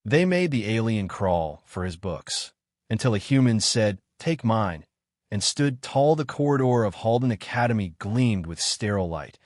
They made the alien crawl for his books, until a human said, "Take mine," and stood tall. The corridor of Halden Academy gleamed with sterile light,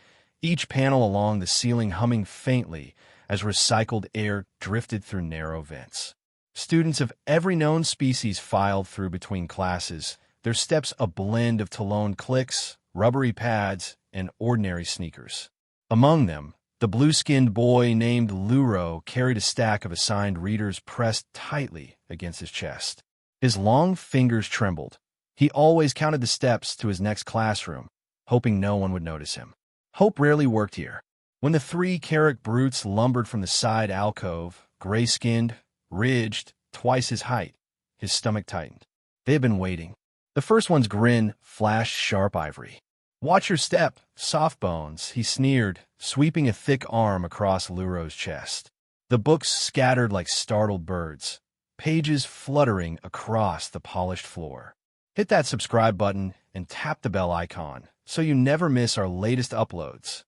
each panel along the ceiling humming faintly as recycled air drifted through narrow vents. Students of every known species filed through between classes, their steps a blend of taloned clicks, rubbery pads, and ordinary sneakers. Among them, the blue-skinned boy named Luro carried a stack of assigned readers pressed tightly against his chest. His long fingers trembled. He always counted the steps to his next classroom, hoping no one would notice him. Hope rarely worked here. When the three Karruk brutes lumbered from the side alcove, gray-skinned, ridged, twice his height, his stomach tightened. They had been waiting. The first one's grin flashed sharp ivory. "Watch your step, soft bones," he sneered, sweeping a thick arm across Luro's chest. The books scattered like startled birds, pages fluttering across the polished floor. Hit that subscribe button and tap the bell icon so you never miss our latest uploads.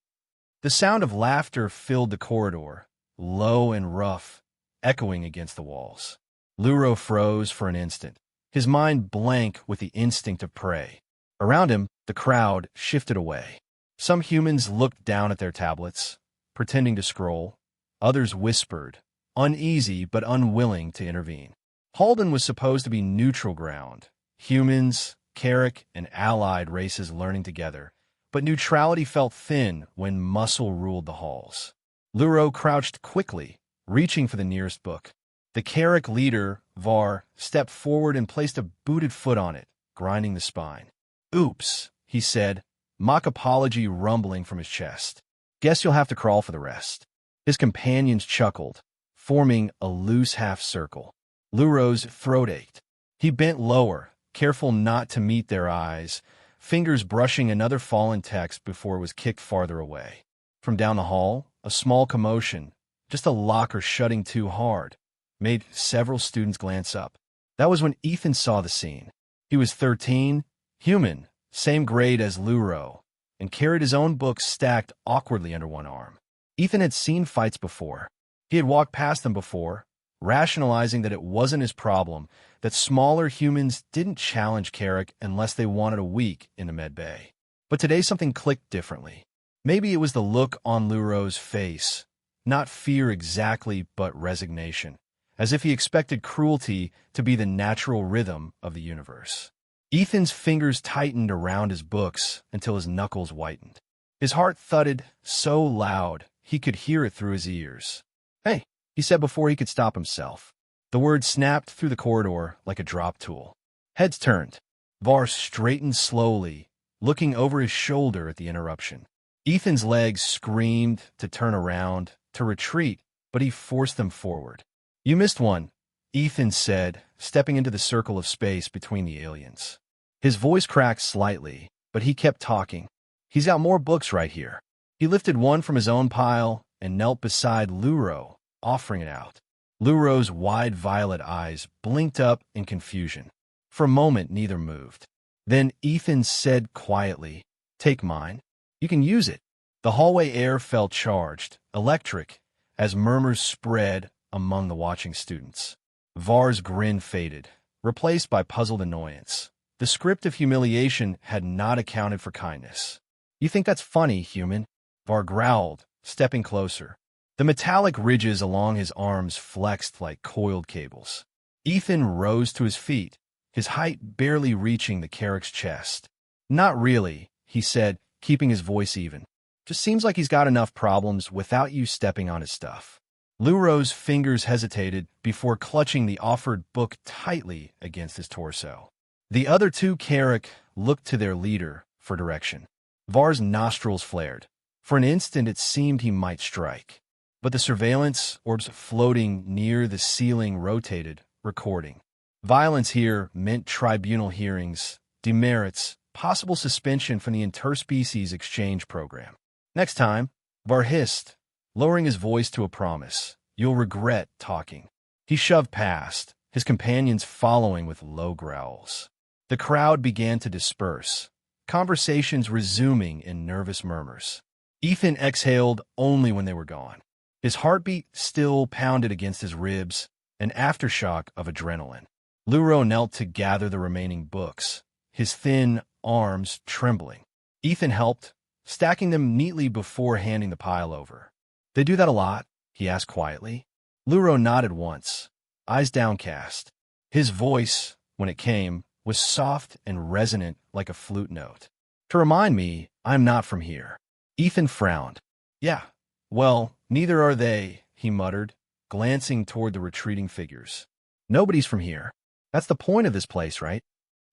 The sound of laughter filled the corridor, low and rough, echoing against the walls. Luro froze for an instant, his mind blank with the instinct of prey. Around him, the crowd shifted away. Some humans looked down at their tablets, pretending to scroll. Others whispered, uneasy but unwilling to intervene. Halden was supposed to be neutral ground, humans, Karruk, and allied races learning together, but neutrality felt thin when muscle ruled the halls. Luro crouched quickly, reaching for the nearest book. The Karruk leader, Var, stepped forward and placed a booted foot on it, grinding the spine. "Oops," he said, mock apology rumbling from his chest. "Guess you'll have to crawl for the rest." His companions chuckled, forming a loose half-circle. Luro's throat ached. He bent lower, careful not to meet their eyes, fingers brushing another fallen text before it was kicked farther away. From down the hall, a small commotion, just a locker shutting too hard, made several students glance up. That was when Ethan saw the scene. He was 13, human, same grade as Luro, and carried his own books stacked awkwardly under one arm. Ethan had seen fights before. He had walked past them before, rationalizing that it wasn't his problem, that smaller humans didn't challenge Karruk unless they wanted a week in the med bay. But today something clicked differently. Maybe it was the look on Luro's face, not fear exactly, but resignation, as if he expected cruelty to be the natural rhythm of the universe. Ethan's fingers tightened around his books until his knuckles whitened. His heart thudded so loud he could hear it through his ears. "Hey," he said before he could stop himself. The word snapped through the corridor like a drop tool. Heads turned. Var straightened slowly, looking over his shoulder at the interruption. Ethan's legs screamed to turn around, to retreat, but he forced them forward. "You missed one," Ethan said, stepping into the circle of space between the aliens. His voice cracked slightly, but he kept talking. "He's got more books right here." He lifted one from his own pile and knelt beside Luro, offering it out. Luro's wide violet eyes blinked up in confusion. For a moment, neither moved. Then Ethan said quietly, "Take mine. You can use it." The hallway air felt charged, electric, as murmurs spread among the watching students. Var's grin faded, replaced by puzzled annoyance. The script of humiliation had not accounted for kindness. "You think that's funny, human?" Var growled, stepping closer. The metallic ridges along his arms flexed like coiled cables. Ethan rose to his feet, his height barely reaching the Karruk's chest. "Not really," he said, keeping his voice even. "Just seems like he's got enough problems without you stepping on his stuff." Luro's fingers hesitated before clutching the offered book tightly against his torso. The other two Karruk looked to their leader for direction. Var's nostrils flared. For an instant it seemed he might strike. But the surveillance orbs floating near the ceiling rotated, recording. Violence here meant tribunal hearings, demerits, possible suspension from the interspecies exchange program. "Next time," Var hissed, lowering his voice to a promise, "you'll regret talking." He shoved past, his companions following with low growls. The crowd began to disperse, conversations resuming in nervous murmurs. Ethan exhaled only when they were gone. His heartbeat still pounded against his ribs, an aftershock of adrenaline. Luro knelt to gather the remaining books, his thin arms trembling. Ethan helped, stacking them neatly before handing the pile over. "They do that a lot?" he asked quietly. Luro nodded once, eyes downcast. His voice, when it came, was soft and resonant like a flute note. "To remind me, I'm not from here." Ethan frowned. "Yeah, well, neither are they," he muttered, glancing toward the retreating figures. "Nobody's from here. That's the point of this place, right?"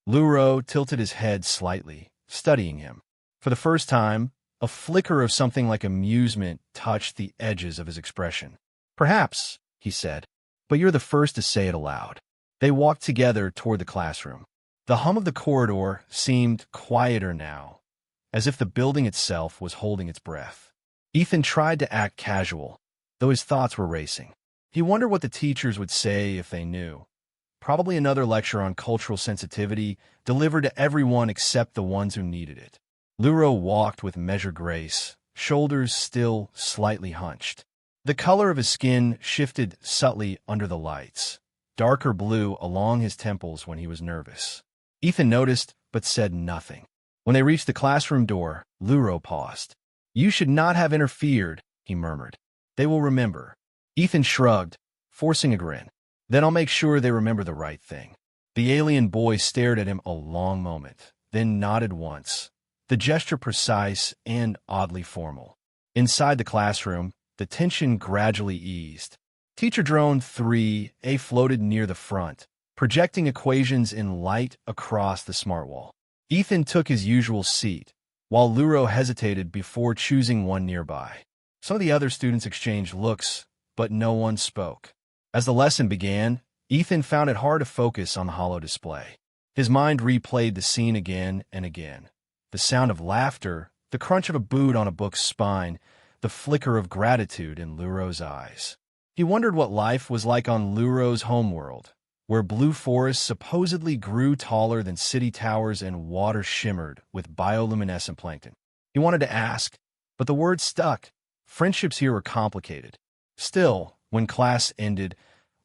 Luro tilted his head slightly, studying him. For the first time, a flicker of something like amusement touched the edges of his expression. "Perhaps," he said, "but you're the first to say it aloud." They walked together toward the classroom. The hum of the corridor seemed quieter now, as if the building itself was holding its breath. Ethan tried to act casual, though his thoughts were racing. He wondered what the teachers would say if they knew. Probably another lecture on cultural sensitivity, delivered to everyone except the ones who needed it. Luro walked with measured grace, shoulders still slightly hunched. The color of his skin shifted subtly under the lights, darker blue along his temples when he was nervous. Ethan noticed, but said nothing. When they reached the classroom door, Luro paused. "You should not have interfered," he murmured. "They will remember." Ethan shrugged, forcing a grin. "Then I'll make sure they remember the right thing." The alien boy stared at him a long moment, then nodded once, the gesture precise and oddly formal. Inside the classroom, the tension gradually eased. Teacher Drone 3A floated near the front, projecting equations in light across the smart wall. Ethan took his usual seat, while Luro hesitated before choosing one nearby. Some of the other students exchanged looks, but no one spoke. As the lesson began, Ethan found it hard to focus on the hollow display. His mind replayed the scene again and again. The sound of laughter, the crunch of a boot on a book's spine, the flicker of gratitude in Luro's eyes. He wondered what life was like on Luro's homeworld, where blue forests supposedly grew taller than city towers and water shimmered with bioluminescent plankton. He wanted to ask, but the words stuck. Friendships here were complicated. Still, when class ended,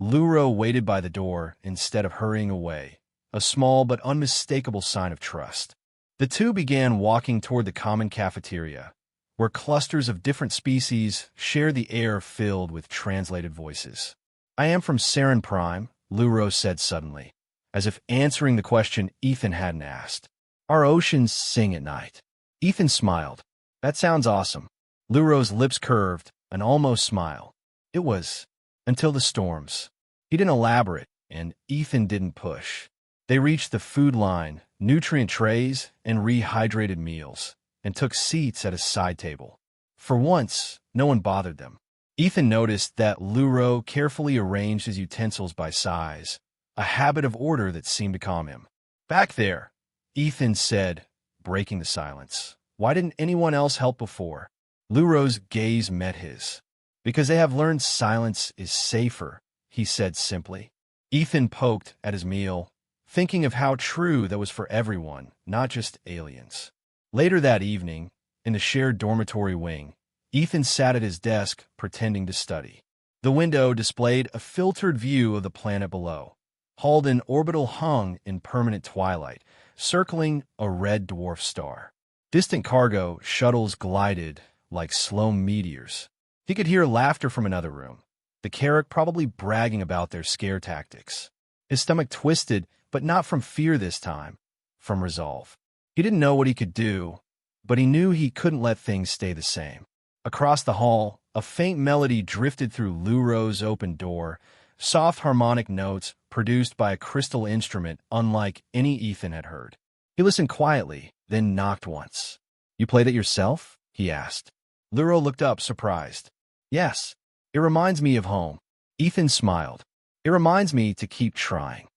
Luro waited by the door instead of hurrying away, a small but unmistakable sign of trust. The two began walking toward the common cafeteria, where clusters of different species shared the air filled with translated voices. "I am from Saren Prime," Luro said suddenly, as if answering the question Ethan hadn't asked. "Our oceans sing at night." Ethan smiled. "That sounds awesome." Luro's lips curved, an almost smile. It was, until the storms. He didn't elaborate, and Ethan didn't push. They reached the food line, nutrient trays, and rehydrated meals, and took seats at a side table. For once, no one bothered them. Ethan noticed that Luro carefully arranged his utensils by size, a habit of order that seemed to calm him. "Back there," Ethan said, breaking the silence. "Why didn't anyone else help before?" Luro's gaze met his. "Because they have learned silence is safer," he said simply. Ethan poked at his meal, thinking of how true that was for everyone, not just aliens. Later that evening, in the shared dormitory wing, Ethan sat at his desk pretending to study. The window displayed a filtered view of the planet below. Halden orbital hung in permanent twilight, circling a red dwarf star. Distant cargo shuttles glided like slow meteors. He could hear laughter from another room, the Karruk probably bragging about their scare tactics. His stomach twisted, but not from fear this time, from resolve. He didn't know what he could do, but he knew he couldn't let things stay the same. Across the hall, a faint melody drifted through Luro's open door, soft harmonic notes produced by a crystal instrument unlike any Ethan had heard. He listened quietly, then knocked once. "You played it yourself?" he asked. Luro looked up, surprised. "Yes. It reminds me of home." Ethan smiled. "It reminds me to keep trying."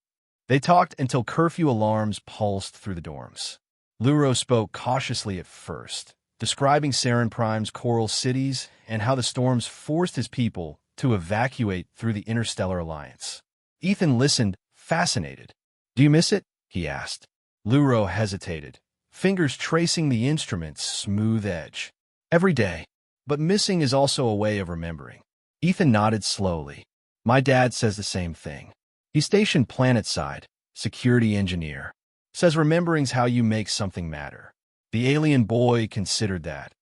They talked until curfew alarms pulsed through the dorms. Luro spoke cautiously at first, describing Saren Prime's coral cities and how the storms forced his people to evacuate through the Interstellar Alliance. Ethan listened, fascinated. "Do you miss it?" he asked. Luro hesitated, fingers tracing the instrument's smooth edge. "Every day. But missing is also a way of remembering." Ethan nodded slowly. My dad says the same thing. He's stationed planetside, security engineer. Says remembering's how you make something matter. The alien boy considered that,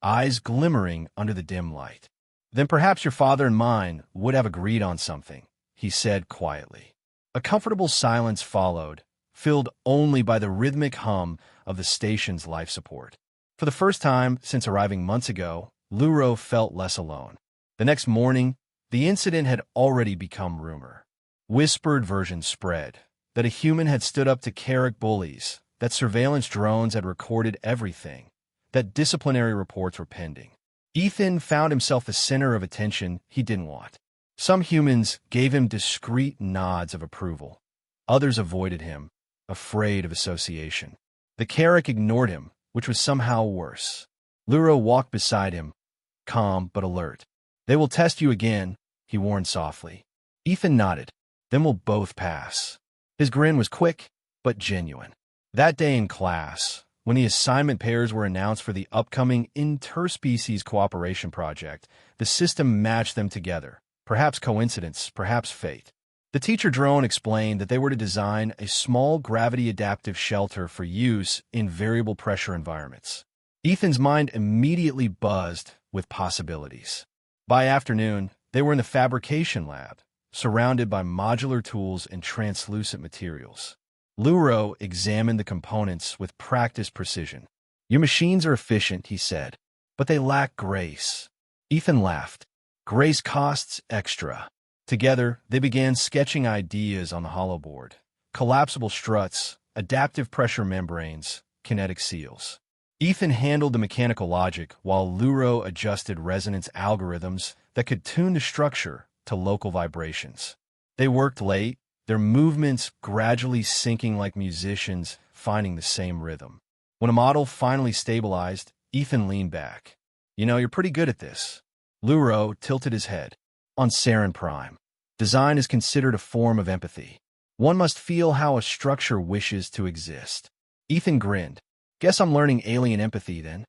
eyes glimmering under the dim light. Then perhaps your father and mine would have agreed on something, he said quietly. A comfortable silence followed, filled only by the rhythmic hum of the station's life support. For the first time since arriving months ago, Luro felt less alone. The next morning, the incident had already become rumor. Whispered versions spread that a human had stood up to Karruk bullies, that surveillance drones had recorded everything, that disciplinary reports were pending. Ethan found himself the center of attention he didn't want. Some humans gave him discreet nods of approval. Others avoided him, afraid of association. The Karruk ignored him, which was somehow worse. Luro walked beside him, calm but alert. They will test you again, he warned softly. Ethan nodded. Then we'll both pass. His grin was quick, but genuine. That day in class, when the assignment pairs were announced for the upcoming interspecies cooperation project, the system matched them together. Perhaps coincidence, perhaps fate. The teacher drone explained that they were to design a small gravity-adaptive shelter for use in variable pressure environments. Ethan's mind immediately buzzed with possibilities. By afternoon, they were in the fabrication lab, surrounded by modular tools and translucent materials. Luro examined the components with practiced precision. Your machines are efficient, he said, but they lack grace. Ethan laughed. Grace costs extra. Together, they began sketching ideas on the hollow board. Collapsible struts, adaptive pressure membranes, kinetic seals. Ethan handled the mechanical logic while Luro adjusted resonance algorithms that could tune the structure to local vibrations. They worked late, their movements gradually syncing like musicians finding the same rhythm. When a model finally stabilized, Ethan leaned back. You're pretty good at this. Luro tilted his head. On Sarin Prime, design is considered a form of empathy. One must feel how a structure wishes to exist. Ethan grinned. Guess I'm learning alien empathy then.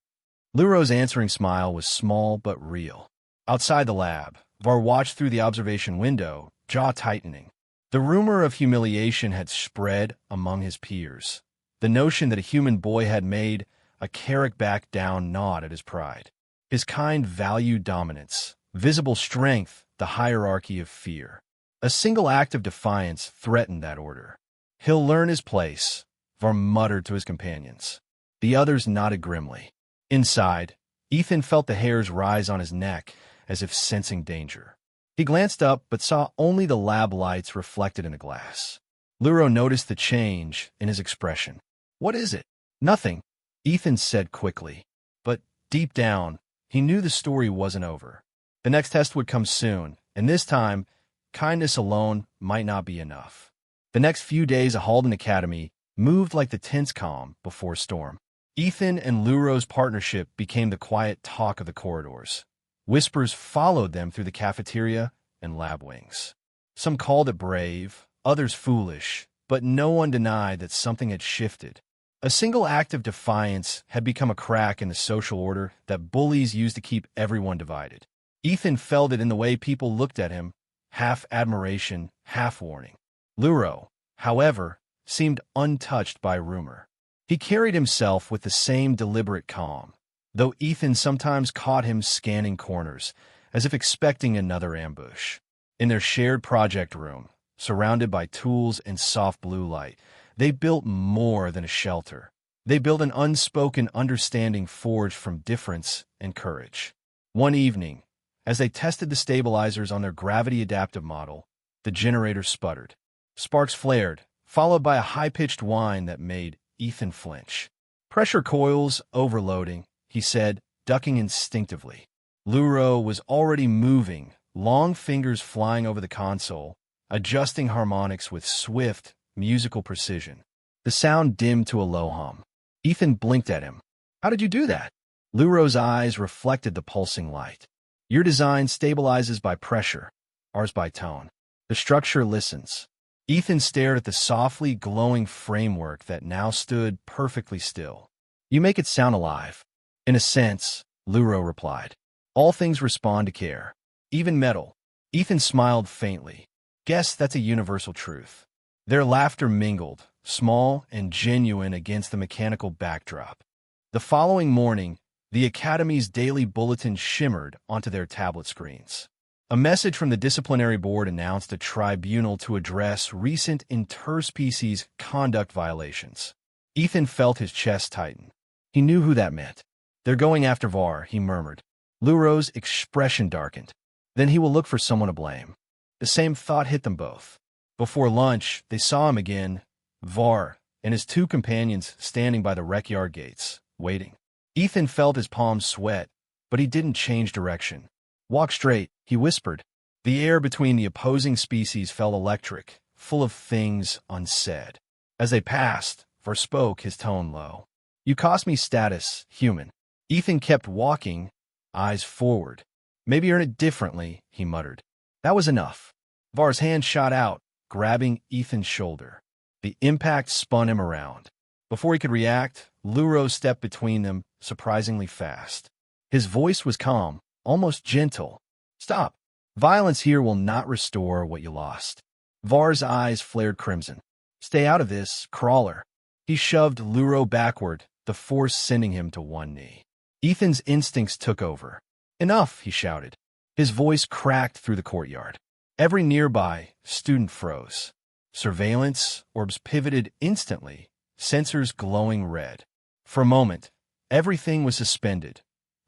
Luro's answering smile was small but real. Outside the lab, Var watched through the observation window, jaw tightening. The rumor of humiliation had spread among his peers. The notion that a human boy had made a Karruk back down gnawed at his pride. His kind valued dominance, visible strength, the hierarchy of fear. A single act of defiance threatened that order. He'll learn his place, Var muttered to his companions. The others nodded grimly. Inside, Ethan felt the hairs rise on his neck as if sensing danger. He glanced up but saw only the lab lights reflected in a glass. Luro noticed the change in his expression. What is it? Nothing, Ethan said quickly. But deep down, he knew the story wasn't over. The next test would come soon, and this time, kindness alone might not be enough. The next few days at Halden Academy moved like the tense calm before storm. Ethan and Luro's partnership became the quiet talk of the corridors. Whispers followed them through the cafeteria and lab wings. Some called it brave, others foolish, but no one denied that something had shifted. A single act of defiance had become a crack in the social order that bullies used to keep everyone divided. Ethan felt it in the way people looked at him, half admiration, half warning. Luro, however, seemed untouched by rumor. He carried himself with the same deliberate calm, though Ethan sometimes caught him scanning corners, as if expecting another ambush. In their shared project room, surrounded by tools and soft blue light, they built more than a shelter. They built an unspoken understanding forged from difference and courage. One evening, as they tested the stabilizers on their gravity-adaptive model, the generator sputtered. Sparks flared, followed by a high-pitched whine that made Ethan flinch. Pressure coils overloading, he said, ducking instinctively. Luro was already moving, long fingers flying over the console, adjusting harmonics with swift, musical precision. The sound dimmed to a low hum. Ethan blinked at him. How did you do that? Luro's eyes reflected the pulsing light. Your design stabilizes by pressure, ours by tone. The structure listens. Ethan stared at the softly glowing framework that now stood perfectly still. You make it sound alive. In a sense, Luro replied. All things respond to care. Even metal. Ethan smiled faintly. Guess that's a universal truth. Their laughter mingled, small and genuine against the mechanical backdrop. The following morning, the Academy's daily bulletin shimmered onto their tablet screens. A message from the disciplinary board announced a tribunal to address recent interspecies conduct violations. Ethan felt his chest tighten. He knew who that meant. They're going after Var, he murmured. Luro's expression darkened. Then he will look for someone to blame. The same thought hit them both. Before lunch, they saw him again, Var, and his two companions standing by the rec-yard gates, waiting. Ethan felt his palms sweat, but he didn't change direction. Walk straight, he whispered. The air between the opposing species felt electric, full of things unsaid. As they passed, Var spoke, his tone low. You cost me status, human. Ethan kept walking, eyes forward. Maybe earn it differently, he muttered. That was enough. Var's hand shot out, grabbing Ethan's shoulder. The impact spun him around. Before he could react, Luro stepped between them, surprisingly fast. His voice was calm, almost gentle. Stop. Violence here will not restore what you lost. Var's eyes flared crimson. Stay out of this, crawler. He shoved Luro backward, the force sending him to one knee. Ethan's instincts took over. Enough, he shouted. His voice cracked through the courtyard. Every nearby student froze. Surveillance orbs pivoted instantly, sensors glowing red. For a moment, everything was suspended.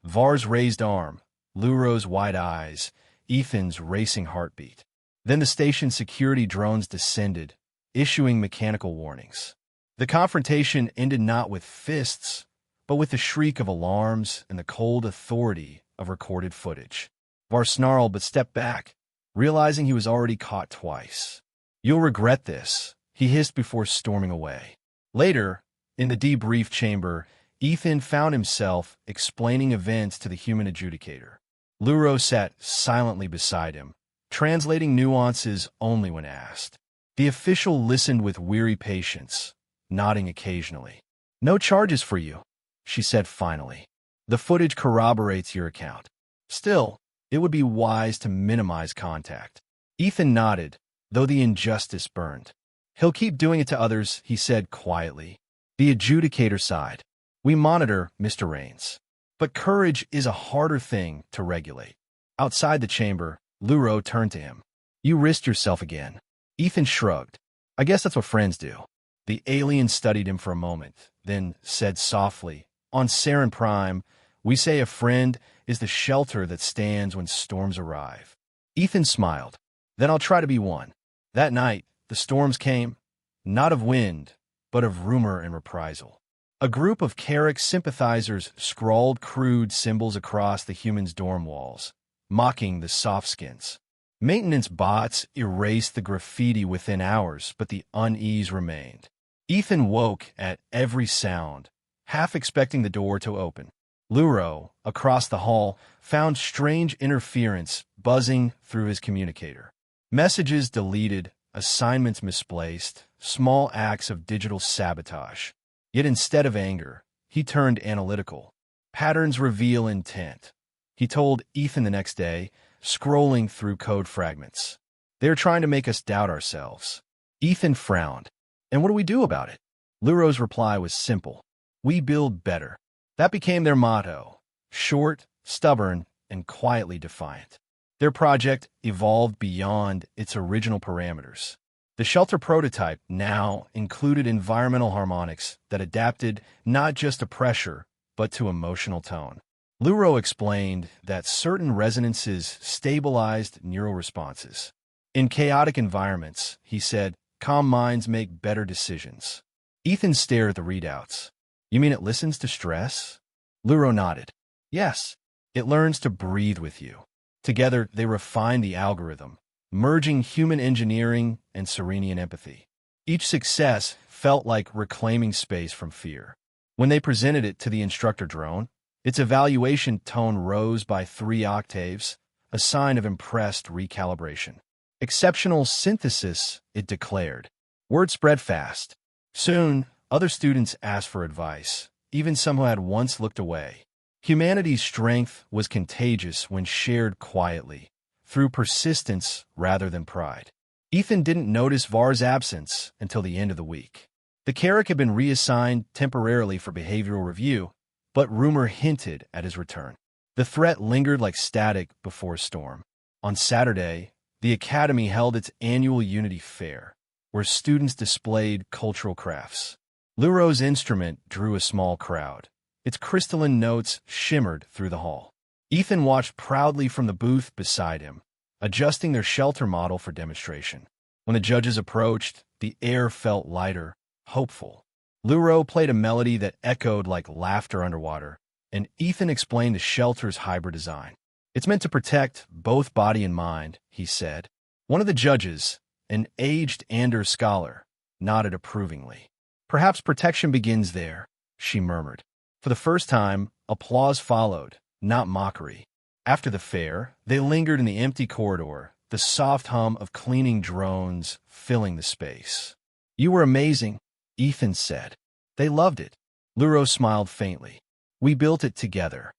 Var's raised arm, Luro's wide eyes, Ethan's racing heartbeat. Then the station's security drones descended, issuing mechanical warnings. The confrontation ended not with fists, but with the shriek of alarms and the cold authority of recorded footage. Var snarled but stepped back, realizing he was already caught twice. You'll regret this, he hissed before storming away. Later, in the debrief chamber, Ethan found himself explaining events to the human adjudicator. Luro sat silently beside him, translating nuances only when asked. The official listened with weary patience, nodding occasionally. No charges for you, she said finally. The footage corroborates your account. Still, it would be wise to minimize contact. Ethan nodded, though the injustice burned. He'll keep doing it to others, he said quietly. The adjudicator sighed. We monitor, Mr. Rains. But courage is a harder thing to regulate. Outside the chamber, Luro turned to him. You risked yourself again. Ethan shrugged. I guess that's what friends do. The alien studied him for a moment, then said softly, On Saren Prime, we say a friend is the shelter that stands when storms arrive. Ethan smiled. Then I'll try to be one. That night, the storms came, not of wind, but of rumor and reprisal. A group of Karruk sympathizers scrawled crude symbols across the humans' dorm walls, mocking the softskins. Maintenance bots erased the graffiti within hours, but the unease remained. Ethan woke at every sound, half expecting the door to open. Luro, across the hall, found strange interference buzzing through his communicator. Messages deleted, assignments misplaced, small acts of digital sabotage. Yet instead of anger, he turned analytical. Patterns reveal intent, he told Ethan the next day, scrolling through code fragments. They're trying to make us doubt ourselves. Ethan frowned. And what do we do about it? Luro's reply was simple. We build better. That became their motto. Short, stubborn, and quietly defiant. Their project evolved beyond its original parameters. The shelter prototype now included environmental harmonics that adapted not just to pressure, but to emotional tone. Luro explained that certain resonances stabilized neural responses. In chaotic environments, he said, calm minds make better decisions. Ethan stared at the readouts. You mean it listens to stress? Luro nodded. Yes, it learns to breathe with you. Together, they refined the algorithm, merging human engineering and Serenian empathy. Each success felt like reclaiming space from fear. When they presented it to the instructor drone, its evaluation tone rose by 3 octaves, a sign of impressed recalibration. Exceptional synthesis, it declared. Word spread fast. Soon, other students asked for advice, even some who had once looked away. Humanity's strength was contagious when shared quietly, through persistence rather than pride. Ethan didn't notice Var's absence until the end of the week. The Karruk had been reassigned temporarily for behavioral review, but rumor hinted at his return. The threat lingered like static before a storm. On Saturday, the Academy held its annual Unity Fair, where students displayed cultural crafts. Luro's instrument drew a small crowd. Its crystalline notes shimmered through the hall. Ethan watched proudly from the booth beside him, adjusting their shelter model for demonstration. When the judges approached, the air felt lighter, hopeful. Luro played a melody that echoed like laughter underwater, and Ethan explained the shelter's hybrid design. "It's meant to protect both body and mind," he said. One of the judges, an aged Anders scholar, nodded approvingly. "Perhaps protection begins there," she murmured. For the first time, applause followed, not mockery. After the fair, they lingered in the empty corridor, the soft hum of cleaning drones filling the space. "You were amazing," Ethan said. "They loved it." Luro smiled faintly. "We built it together."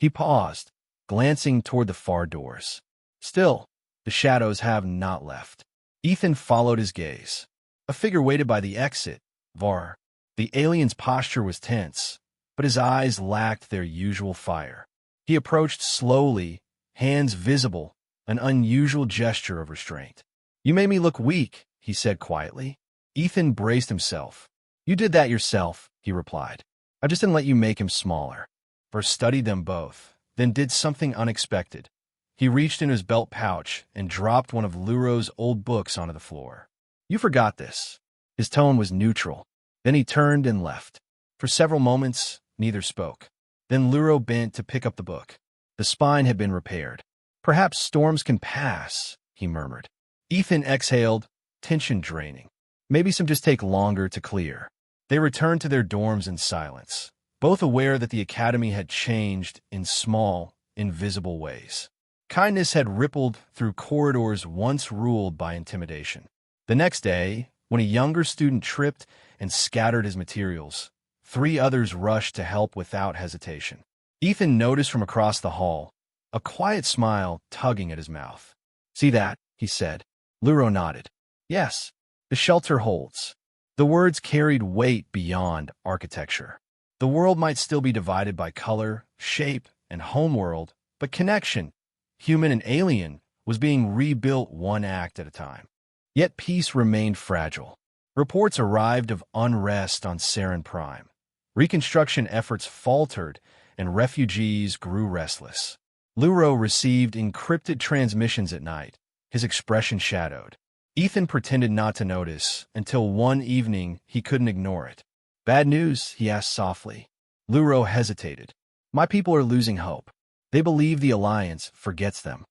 He paused, glancing toward the far doors. "Still, the shadows have not left." Ethan followed his gaze. A figure waited by the exit, Var. The alien's posture was tense, but his eyes lacked their usual fire. He approached slowly, hands visible, an unusual gesture of restraint. "You made me look weak," he said quietly. Ethan braced himself. "You did that yourself," he replied. "I just didn't let you make him smaller." Var studied them both, then did something unexpected. He reached in his belt pouch and dropped one of Luro's old books onto the floor. "You forgot this." His tone was neutral. Then he turned and left. For several moments, neither spoke. Then Luro bent to pick up the book. The spine had been repaired. "Perhaps storms can pass," he murmured. Ethan exhaled, tension draining. Maybe some just take longer to clear. They returned to their dorms in silence, both aware that the Academy had changed in small, invisible ways. Kindness had rippled through corridors once ruled by intimidation. The next day, when a younger student tripped and scattered his materials, 3 others rushed to help without hesitation. Ethan noticed from across the hall, a quiet smile tugging at his mouth. "See that?" he said. Luro nodded. "Yes, the shelter holds." The words carried weight beyond architecture. The world might still be divided by color, shape, and homeworld, but connection, human and alien, was being rebuilt one act at a time. Yet peace remained fragile. Reports arrived of unrest on Saren Prime. Reconstruction efforts faltered, and refugees grew restless. Luro received encrypted transmissions at night, his expression shadowed. Ethan pretended not to notice, until one evening he couldn't ignore it. "Bad news?" he asked softly. Luro hesitated. "My people are losing hope. They believe the Alliance forgets them."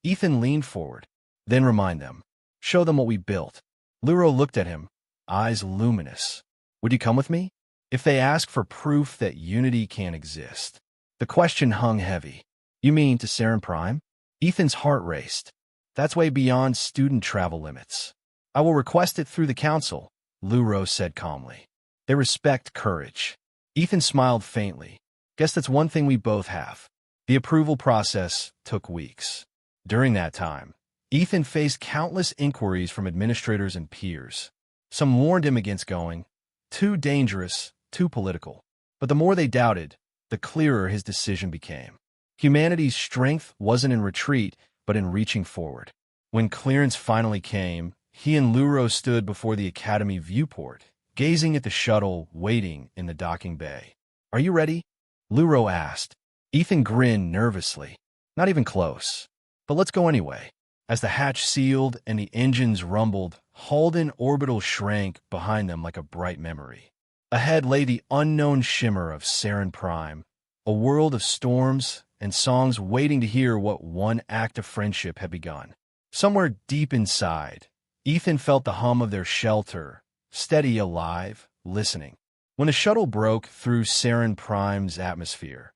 Ethan leaned forward. "Then remind them. Show them what we built." Luro looked at him, eyes luminous. "Would you come with me? If they ask for proof that unity can't exist." The question hung heavy. "You mean to Saren Prime?" Ethan's heart raced. "That's way beyond student travel limits." "I will request it through the council," Luro said calmly. "They respect courage." Ethan smiled faintly. "Guess that's one thing we both have." The approval process took weeks. During that time, Ethan faced countless inquiries from administrators and peers. Some warned him against going. Too dangerous, too political. But the more they doubted, the clearer his decision became. Humanity's strength wasn't in retreat, but in reaching forward. When clearance finally came, he and Luro stood before the Academy viewport, gazing at the shuttle waiting in the docking bay. "Are you ready?" Luro asked. Ethan grinned nervously. "Not even close. But let's go anyway." As the hatch sealed and the engines rumbled, Halden Orbital shrank behind them like a bright memory. Ahead lay the unknown shimmer of Saren Prime, a world of storms and songs waiting to hear what one act of friendship had begun. Somewhere deep inside, Ethan felt the hum of their shelter, steady, alive, listening. When the shuttle broke through Saren Prime's atmosphere,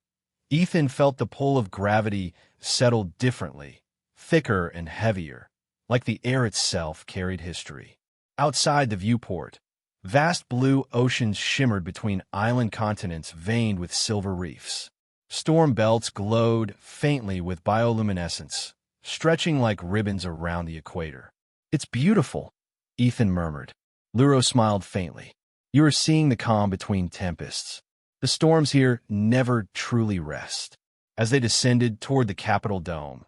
Ethan felt the pull of gravity settle differently, thicker and heavier, like the air itself carried history. Outside the viewport, vast blue oceans shimmered between island continents veined with silver reefs. Storm belts glowed faintly with bioluminescence, stretching like ribbons around the equator. It's beautiful, Ethan murmured. Luro smiled faintly. You are seeing the calm between tempests. The storms here never truly rest. As they descended toward the Capitol dome,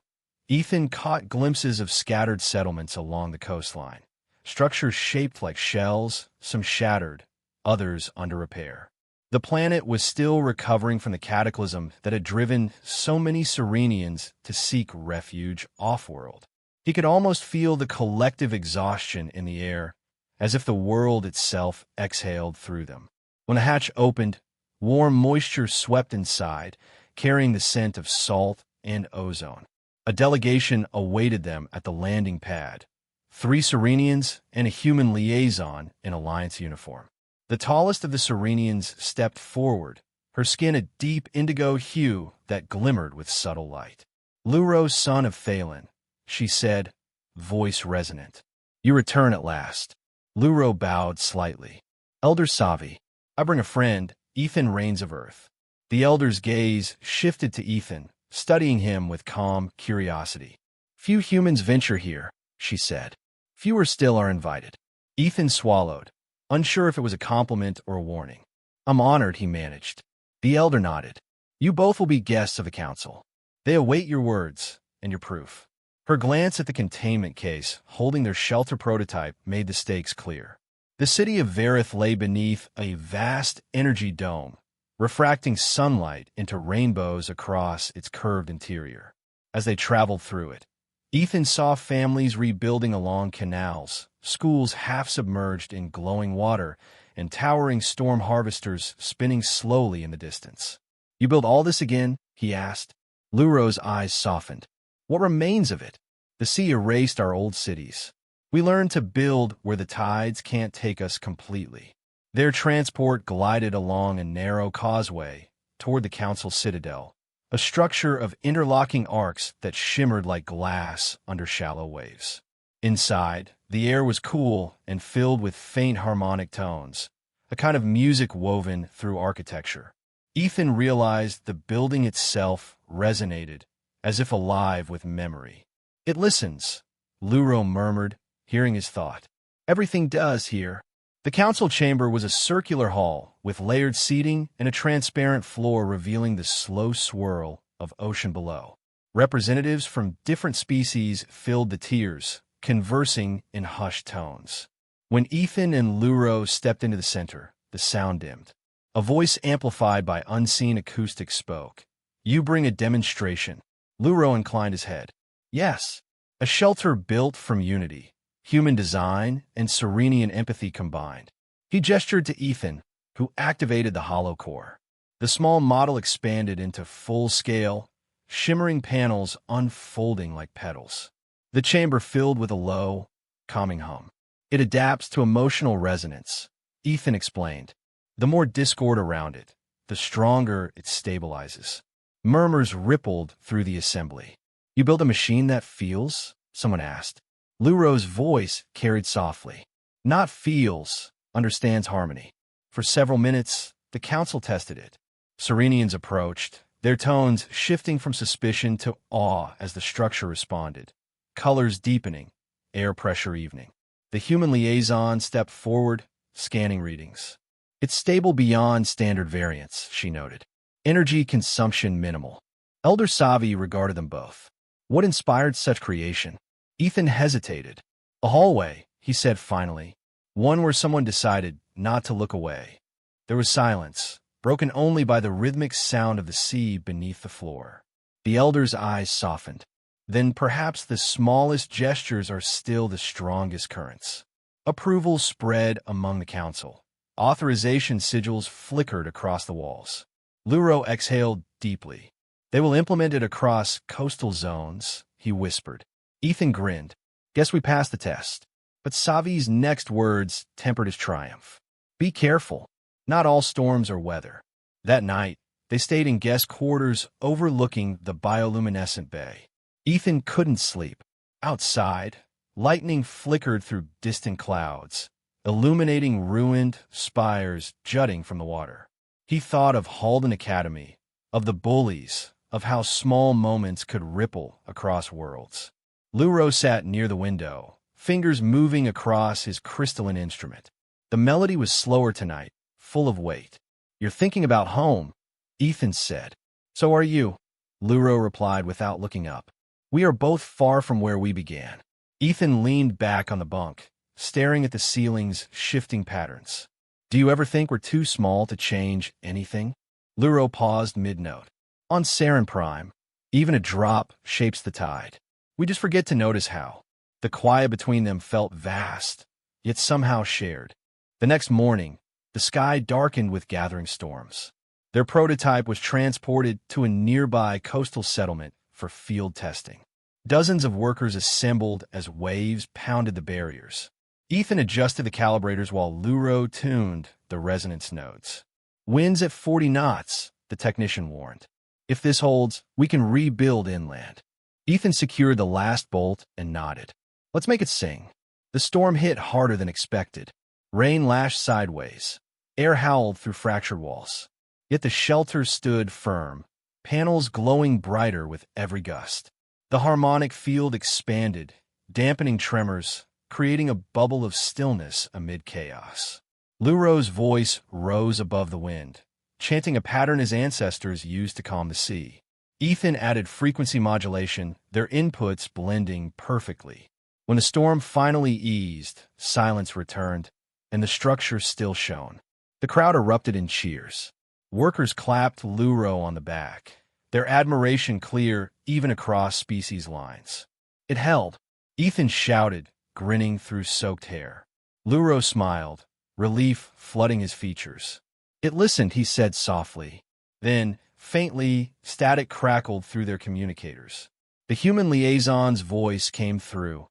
Ethan caught glimpses of scattered settlements along the coastline, structures shaped like shells, some shattered, others under repair. The planet was still recovering from the cataclysm that had driven so many Serenians to seek refuge off-world. He could almost feel the collective exhaustion in the air, as if the world itself exhaled through them. When the hatch opened, warm moisture swept inside, carrying the scent of salt and ozone. A delegation awaited them at the landing pad, 3 Serenians and a human liaison in Alliance uniform. The tallest of the Serenians stepped forward, her skin a deep indigo hue that glimmered with subtle light. Luro, son of Thalen, she said, voice resonant. You return at last. Luro bowed slightly. Elder Scifi, I bring a friend, Ethan Reigns of Earth. The elder's gaze shifted to Ethan, studying him with calm curiosity. Few humans venture here, she said. Fewer still are invited. Ethan swallowed, unsure if it was a compliment or a warning. I'm honored, he managed. The elder nodded. You both will be guests of the council. They await your words and your proof. Her glance at the containment case, holding their shelter prototype, made the stakes clear. The city of Varith lay beneath a vast energy dome, refracting sunlight into rainbows across its curved interior. As they traveled through it, Ethan saw families rebuilding along canals, schools half submerged in glowing water, and towering storm harvesters spinning slowly in the distance. You build all this again? He asked. Luro's eyes softened. What remains of it? The sea erased our old cities. We learned to build where the tides can't take us completely. Their transport glided along a narrow causeway toward the council citadel, a structure of interlocking arcs that shimmered like glass under shallow waves. Inside, the air was cool and filled with faint harmonic tones, a kind of music woven through architecture. Ethan realized the building itself resonated, as if alive with memory. It listens, Luro murmured, hearing his thought. Everything does here. The council chamber was a circular hall with layered seating and a transparent floor revealing the slow swirl of ocean below. Representatives from different species filled the tiers, conversing in hushed tones. When Ethan and Luro stepped into the center, the sound dimmed. A voice amplified by unseen acoustics spoke. You bring a demonstration. Luro inclined his head. Yes, a shelter built from unity, human design, and Serenian empathy combined. He gestured to Ethan, who activated the hollow core. The small model expanded into full-scale, shimmering panels unfolding like petals. The chamber filled with a low, calming hum. It adapts to emotional resonance, Ethan explained. The more discord around it, the stronger it stabilizes. Murmurs rippled through the assembly. You build a machine that feels? Someone asked. Luro's voice carried softly. Not feels, understands harmony. For several minutes, the council tested it. Serenians approached, their tones shifting from suspicion to awe as the structure responded. Colors deepening, air pressure evening. The human liaison stepped forward, scanning readings. It's stable beyond standard variance, she noted. Energy consumption minimal. Elder Scifi regarded them both. What inspired such creation? Ethan hesitated. A hallway, he said finally. One where someone decided not to look away. There was silence, broken only by the rhythmic sound of the sea beneath the floor. The elder's eyes softened. Then perhaps the smallest gestures are still the strongest currents. Approval spread among the council. Authorization sigils flickered across the walls. Luro exhaled deeply. They will implement it across coastal zones, he whispered. Ethan grinned. Guess we passed the test. But Scifi's next words tempered his triumph. Be careful. Not all storms are weather. That night, they stayed in guest quarters overlooking the bioluminescent bay. Ethan couldn't sleep. Outside, lightning flickered through distant clouds, illuminating ruined spires jutting from the water. He thought of Halden Academy, of the bullies, of how small moments could ripple across worlds. Luro sat near the window, fingers moving across his crystalline instrument. The melody was slower tonight, full of weight. "You're thinking about home," Ethan said. "So are you," Luro replied without looking up. "We are both far from where we began." Ethan leaned back on the bunk, staring at the ceiling's shifting patterns. "Do you ever think we're too small to change anything?" Luro paused mid-note. "On Saren Prime, even a drop shapes the tide. We just forget to notice how." The quiet between them felt vast, yet somehow shared. The next morning, the sky darkened with gathering storms. Their prototype was transported to a nearby coastal settlement for field testing. Dozens of workers assembled as waves pounded the barriers. Ethan adjusted the calibrators while Luro tuned the resonance nodes. "Winds at 40 knots, the technician warned. "If this holds, we can rebuild inland." Ethan secured the last bolt and nodded. "Let's make it sing." The storm hit harder than expected. Rain lashed sideways. Air howled through fractured walls. Yet the shelter stood firm, panels glowing brighter with every gust. The harmonic field expanded, dampening tremors, creating a bubble of stillness amid chaos. Luro's voice rose above the wind, chanting a pattern his ancestors used to calm the sea. Ethan added frequency modulation, their inputs blending perfectly. When the storm finally eased, silence returned, and the structure still shone. The crowd erupted in cheers. Workers clapped Luro on the back, their admiration clear even across species lines. "It held," Ethan shouted, grinning through soaked hair. Luro smiled, relief flooding his features. "It listened," he said softly. Then, faintly, static crackled through their communicators. The human liaison's voice came through.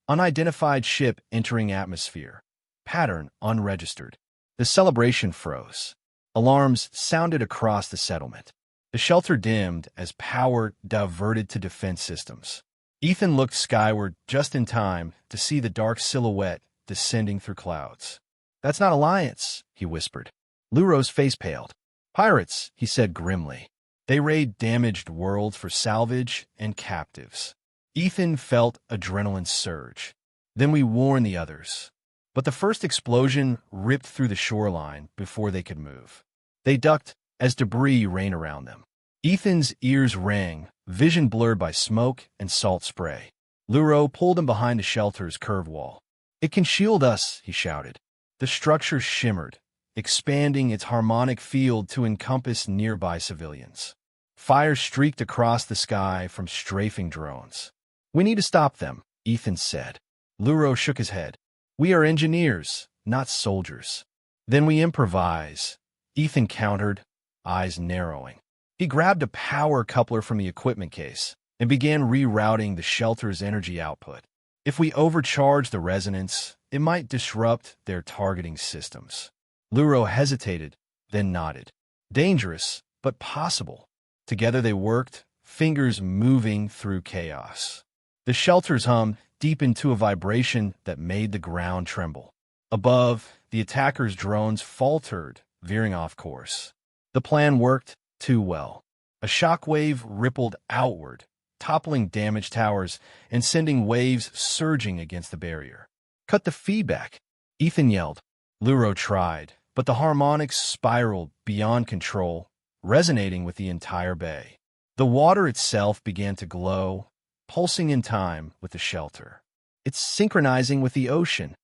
"Unidentified ship entering atmosphere. Pattern unregistered." The celebration froze. Alarms sounded across the settlement. The shelter dimmed as power diverted to defense systems. Ethan looked skyward just in time to see the dark silhouette descending through clouds. "That's not Alliance," he whispered. Luro's face paled. "Pirates," he said grimly. "They raid damaged worlds for salvage and captives." Ethan felt adrenaline surge. "Then we warn the others." But the first explosion ripped through the shoreline before they could move. They ducked as debris rained around them. Ethan's ears rang, vision blurred by smoke and salt spray. Luro pulled him behind the shelter's curved wall. "It can shield us," he shouted. The structure shimmered, expanding its harmonic field to encompass nearby civilians. Fire streaked across the sky from strafing drones. "We need to stop them," Ethan said. Luro shook his head. "We are engineers, not soldiers." "Then we improvise," Ethan countered, eyes narrowing. He grabbed a power coupler from the equipment case and began rerouting the shelter's energy output. "If we overcharge the resonance, it might disrupt their targeting systems." Luro hesitated, then nodded. "Dangerous, but possible." Together they worked, fingers moving through chaos. The shelter's hum deepened to a vibration that made the ground tremble. Above, the attackers' drones faltered, veering off course. The plan worked too well. A shockwave rippled outward, toppling damaged towers and sending waves surging against the barrier. "Cut the feedback," Ethan yelled. Luro tried, but the harmonics spiraled beyond control, resonating with the entire bay. The water itself began to glow, pulsing in time with the shelter. "It's synchronizing with the ocean,"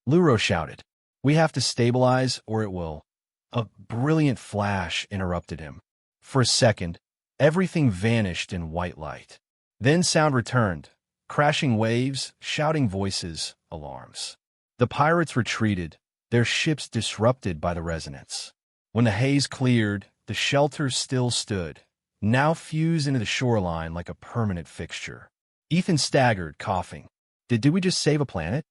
Luro shouted. "We have to stabilize or it will." A brilliant flash interrupted him. For a second, everything vanished in white light. Then sound returned, crashing waves, shouting voices, alarms. The pirates retreated, their ships disrupted by the resonance. When the haze cleared, the shelter still stood, now fused into the shoreline like a permanent fixture. Ethan staggered, coughing. Did we just save a planet?"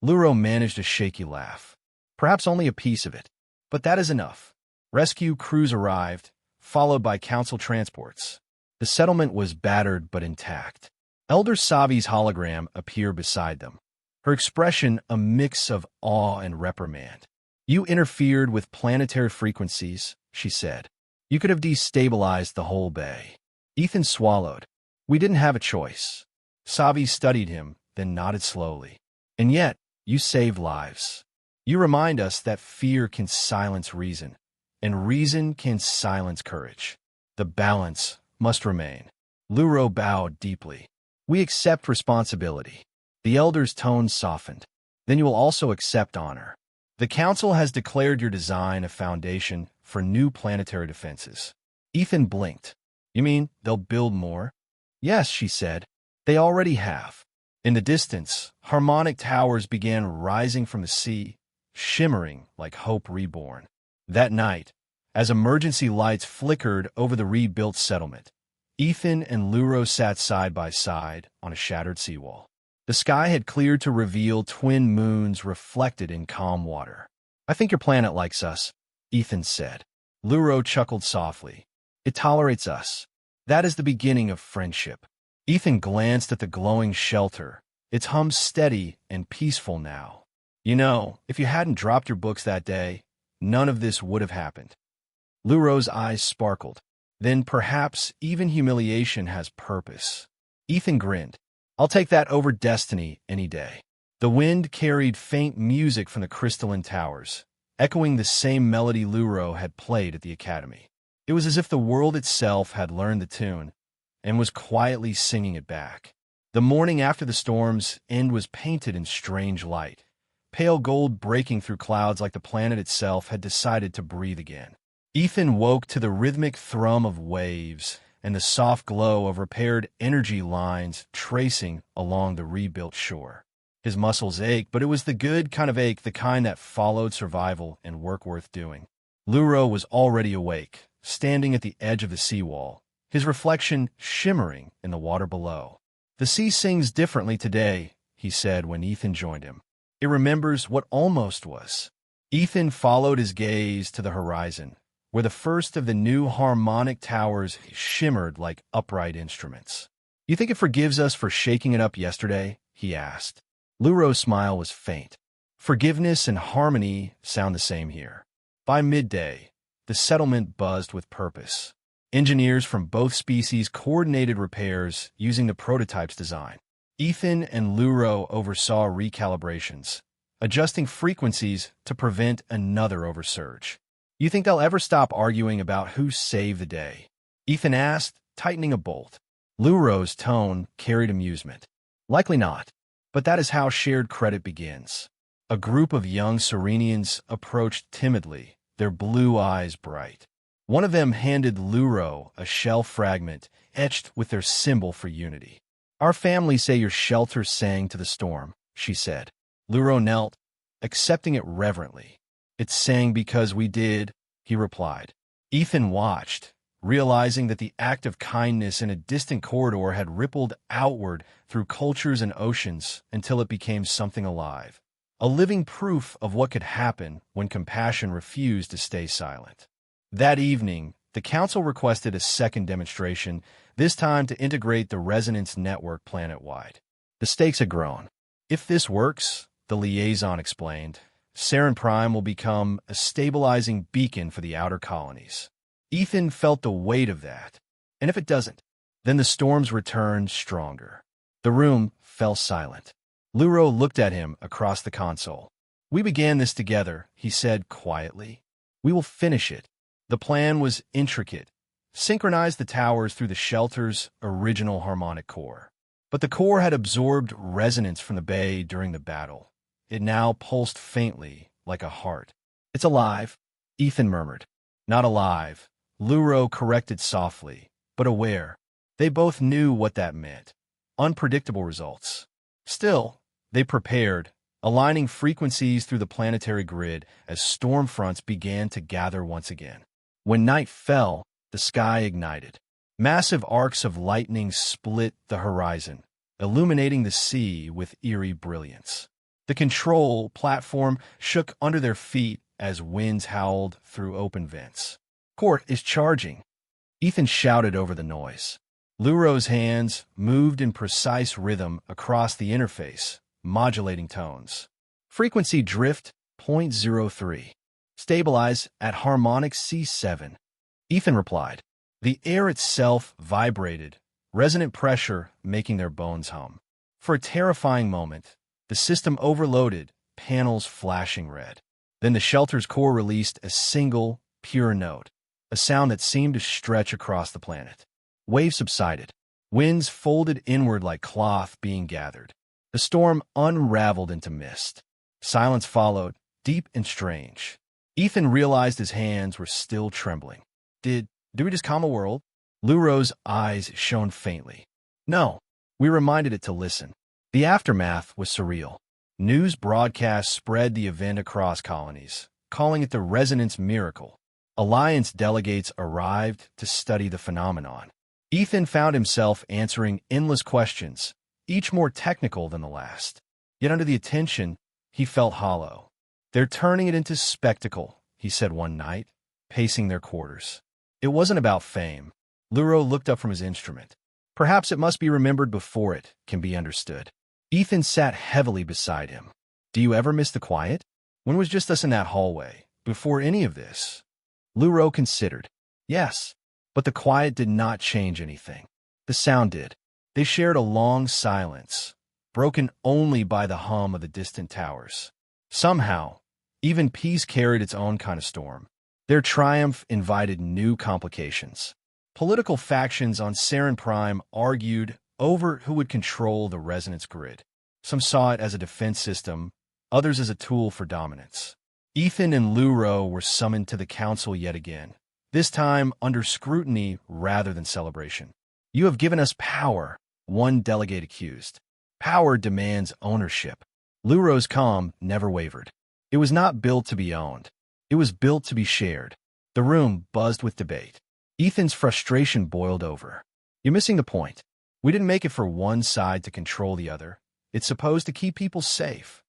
Luro managed a shaky laugh. "Perhaps only a piece of it. But that is enough." Rescue crews arrived, followed by council transports. The settlement was battered but intact. Elder Savi's hologram appeared beside them, her expression a mix of awe and reprimand. "You interfered with planetary frequencies," she said. "You could have destabilized the whole bay." Ethan swallowed. We didn't have a choice. Scifi studied him, then nodded slowly. And yet, you saved lives. You remind us that fear can silence reason, and reason can silence courage. The balance must remain. Luro bowed deeply. We accept responsibility. The elder's tone softened. Then you will also accept honor. The council has declared your design a foundation for new planetary defenses. Ethan blinked. You mean they'll build more? Yes, she said. They already have. In the distance, harmonic towers began rising from the sea, shimmering like hope reborn. That night, as emergency lights flickered over the rebuilt settlement, Ethan and Luro sat side by side on a shattered seawall. The sky had cleared to reveal twin moons reflected in calm water. I think your planet likes us, Ethan said. Luro chuckled softly. It tolerates us. That is the beginning of friendship. Ethan glanced at the glowing shelter. Its hum steady and peaceful now. You know, if you hadn't dropped your books that day, none of this would have happened. Luro's eyes sparkled. Then perhaps even humiliation has purpose. Ethan grinned. I'll take that over destiny any day. The wind carried faint music from the crystalline towers, echoing the same melody Luro had played at the Academy. It was as if the world itself had learned the tune and was quietly singing it back. The morning after the storm's end was painted in strange light, pale gold breaking through clouds like the planet itself had decided to breathe again. Ethan woke to the rhythmic thrum of waves and the soft glow of repaired energy lines tracing along the rebuilt shore. His muscles ached, but it was the good kind of ache, the kind that followed survival and work worth doing. Luro was already awake, standing at the edge of the seawall, his reflection shimmering in the water below. The sea sings differently today, he said when Ethan joined him. It remembers what almost was. Ethan followed his gaze to the horizon, where the first of the new harmonic towers shimmered like upright instruments. You think it forgives us for shaking it up yesterday? He asked. Luro's smile was faint. Forgiveness and harmony sound the same here. By midday, the settlement buzzed with purpose. Engineers from both species coordinated repairs using the prototype's design. Ethan and Luro oversaw recalibrations, adjusting frequencies to prevent another oversurge. You think they'll ever stop arguing about who saved the day? Ethan asked, tightening a bolt. Luro's tone carried amusement. Likely not, but that is how shared credit begins. A group of young Serenians approached timidly, their blue eyes bright. One of them handed Luro a shell fragment etched with their symbol for unity. Our families say your shelter sang to the storm, she said. Luro knelt, accepting it reverently. It sang because we did, he replied. Ethan watched, realizing that the act of kindness in a distant corridor had rippled outward through cultures and oceans until it became something alive. A living proof of what could happen when compassion refused to stay silent. That evening, the council requested a second demonstration, this time to integrate the resonance network planet-wide. The stakes had grown. If this works, the liaison explained, Saren Prime will become a stabilizing beacon for the outer colonies. Ethan felt the weight of that. And if it doesn't, then the storms return stronger. The room fell silent. Luro looked at him across the console. We began this together, he said quietly. We will finish it. The plan was intricate. Synchronize the towers through the shelter's original harmonic core. But the core had absorbed resonance from the bay during the battle. It now pulsed faintly, like a heart. It's alive, Ethan murmured. Not alive, Luro corrected softly, but aware. They both knew what that meant. Unpredictable results. Still, they prepared, aligning frequencies through the planetary grid as storm fronts began to gather once again. When night fell, the sky ignited. Massive arcs of lightning split the horizon, illuminating the sea with eerie brilliance. The control platform shook under their feet as winds howled through open vents. Court is charging, Ethan shouted over the noise. Luro's hands moved in precise rhythm across the interface, modulating tones. Frequency drift 0.03. Stabilize at harmonic C7. Ethan replied. The air itself vibrated, resonant pressure making their bones hum. For a terrifying moment, the system overloaded, panels flashing red. Then the shelter's core released a single, pure note, a sound that seemed to stretch across the planet. Waves subsided. Winds folded inward like cloth being gathered. The storm unraveled into mist. Silence followed, deep and strange. Ethan realized his hands were still trembling. Did we just calm a world? Luro's eyes shone faintly. No, we reminded it to listen. The aftermath was surreal. News broadcasts spread the event across colonies, calling it the Resonance Miracle. Alliance delegates arrived to study the phenomenon. Ethan found himself answering endless questions, each more technical than the last. Yet under the attention, he felt hollow. They're turning it into spectacle, he said one night, pacing their quarters. It wasn't about fame. Luro looked up from his instrument. Perhaps it must be remembered before it can be understood. Ethan sat heavily beside him. Do you ever miss the quiet? When it was just us in that hallway, before any of this? Luro considered. Yes, but the quiet did not change anything. The sound did. They shared a long silence, broken only by the hum of the distant towers. Somehow, even peace carried its own kind of storm. Their triumph invited new complications. Political factions on Saren Prime argued over who would control the resonance grid. Some saw it as a defense system, others as a tool for dominance. Ethan and Luro were summoned to the council yet again, this time under scrutiny rather than celebration. You have given us power, one delegate accused. Power demands ownership. Luro's calm never wavered. It was not built to be owned. It was built to be shared. The room buzzed with debate. Ethan's frustration boiled over. You're missing the point. We didn't make it for one side to control the other. It's supposed to keep people safe.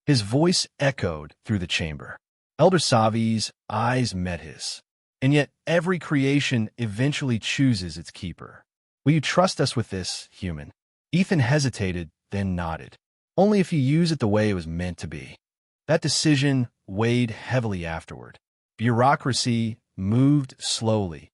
His voice echoed through the chamber. Elder Savi's eyes met his. And yet every creation eventually chooses its keeper. Will you trust us with this, human? Ethan hesitated, then nodded. Only if you use it the way it was meant to be. That decision weighed heavily afterward. Bureaucracy moved slowly.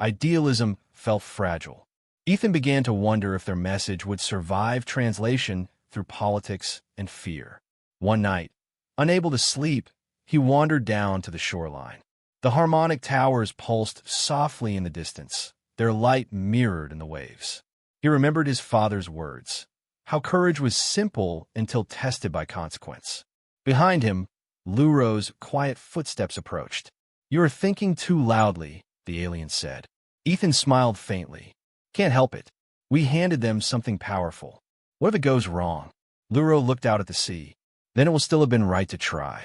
Idealism felt fragile. Ethan began to wonder if their message would survive translation through politics and fear. One night, unable to sleep, he wandered down to the shoreline. The harmonic towers pulsed softly in the distance, their light mirrored in the waves. He remembered his father's words, how courage was simple until tested by consequence. Behind him, Luro's quiet footsteps approached. You are thinking too loudly, the alien said. Ethan smiled faintly. Can't help it. We handed them something powerful. What if it goes wrong? Luro looked out at the sea. Then it will still have been right to try.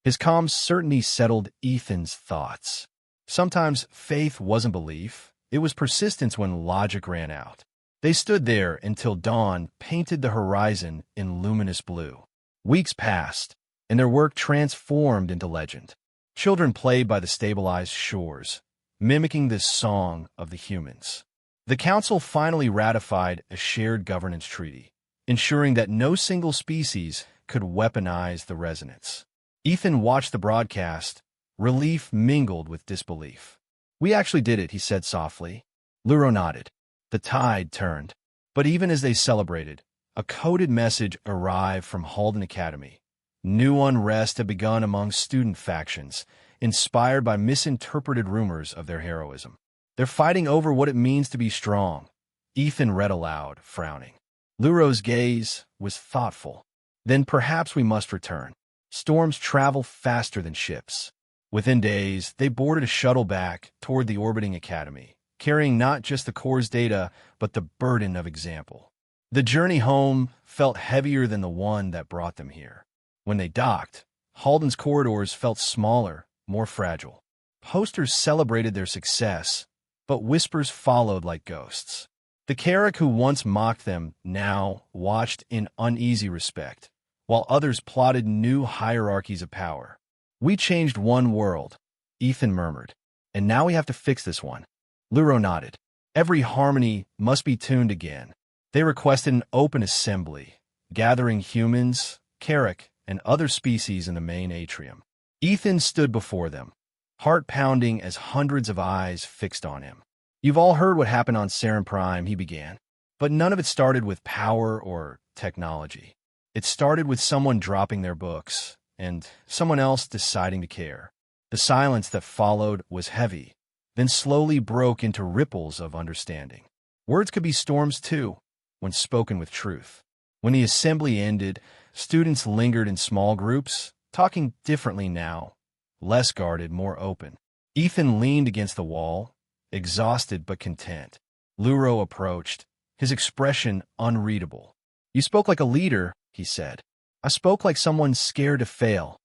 His calm certainty settled Ethan's thoughts. Sometimes faith wasn't belief. It was persistence when logic ran out. They stood there until dawn painted the horizon in luminous blue. Weeks passed, and their work transformed into legend. Children played by the stabilized shores, mimicking this song of the humans. The council finally ratified a shared governance treaty, ensuring that no single species could weaponize the resonance. Ethan watched the broadcast, relief mingled with disbelief. We actually did it, he said softly. Luro nodded. The tide turned. But even as they celebrated, a coded message arrived from Halden Academy. New unrest had begun among student factions, inspired by misinterpreted rumors of their heroism. They're fighting over what it means to be strong. Ethan read aloud, frowning. Luro's gaze was thoughtful. Then perhaps we must return. Storms travel faster than ships. Within days, they boarded a shuttle back toward the orbiting academy, carrying not just the core's data, but the burden of example. The journey home felt heavier than the one that brought them here. When they docked, Halden's corridors felt smaller, more fragile. Posters celebrated their success, but whispers followed like ghosts. The Karruk who once mocked them now watched in uneasy respect, while others plotted new hierarchies of power. We changed one world, Ethan murmured, and now we have to fix this one. Luro nodded. Every harmony must be tuned again. They requested an open assembly, gathering humans, Karruk, and other species in the main atrium. Ethan stood before them, heart pounding as hundreds of eyes fixed on him. You've all heard what happened on Saren Prime, he began. But none of it started with power or technology. It started with someone dropping their books, and someone else deciding to care. The silence that followed was heavy, then slowly broke into ripples of understanding. Words could be storms too, when spoken with truth. When the assembly ended, students lingered in small groups, talking differently now, less guarded, more open. Ethan leaned against the wall, exhausted but content. Luro approached, his expression unreadable. "You spoke like a leader," he said. "I spoke like someone scared to fail,"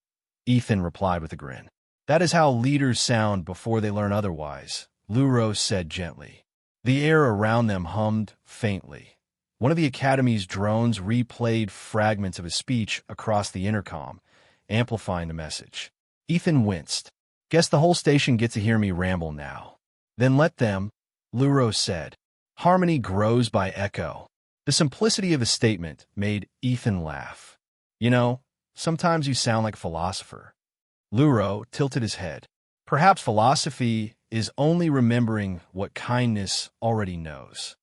Ethan replied with a grin. "That is how leaders sound before they learn otherwise," Luro said gently. The air around them hummed faintly. One of the Academy's drones replayed fragments of his speech across the intercom, amplifying the message. Ethan winced. "Guess the whole station gets to hear me ramble now." "Then let them," Luro said. "Harmony grows by echo." The simplicity of his statement made Ethan laugh. "You know, sometimes you sound like a philosopher." Luro tilted his head. "Perhaps philosophy is only remembering what kindness already knows."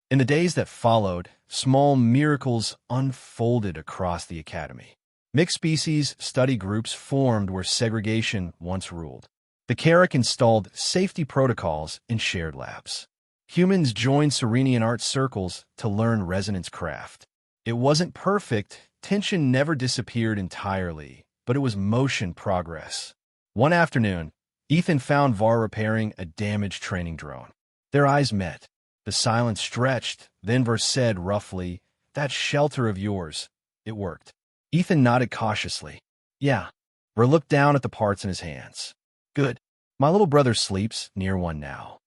In the days that followed, small miracles unfolded across the Academy. Mixed species study groups formed where segregation once ruled. The Karruk installed safety protocols in shared labs. Humans joined Serenian art circles to learn resonance craft. It wasn't perfect, tension never disappeared entirely, but it was motion progress. One afternoon, Ethan found Var repairing a damaged training drone. Their eyes met. The silence stretched, then Var said roughly, "That shelter of yours, it worked." Ethan nodded cautiously. "Yeah." Var looked down at the parts in his hands. "Good. My little brother sleeps near one now."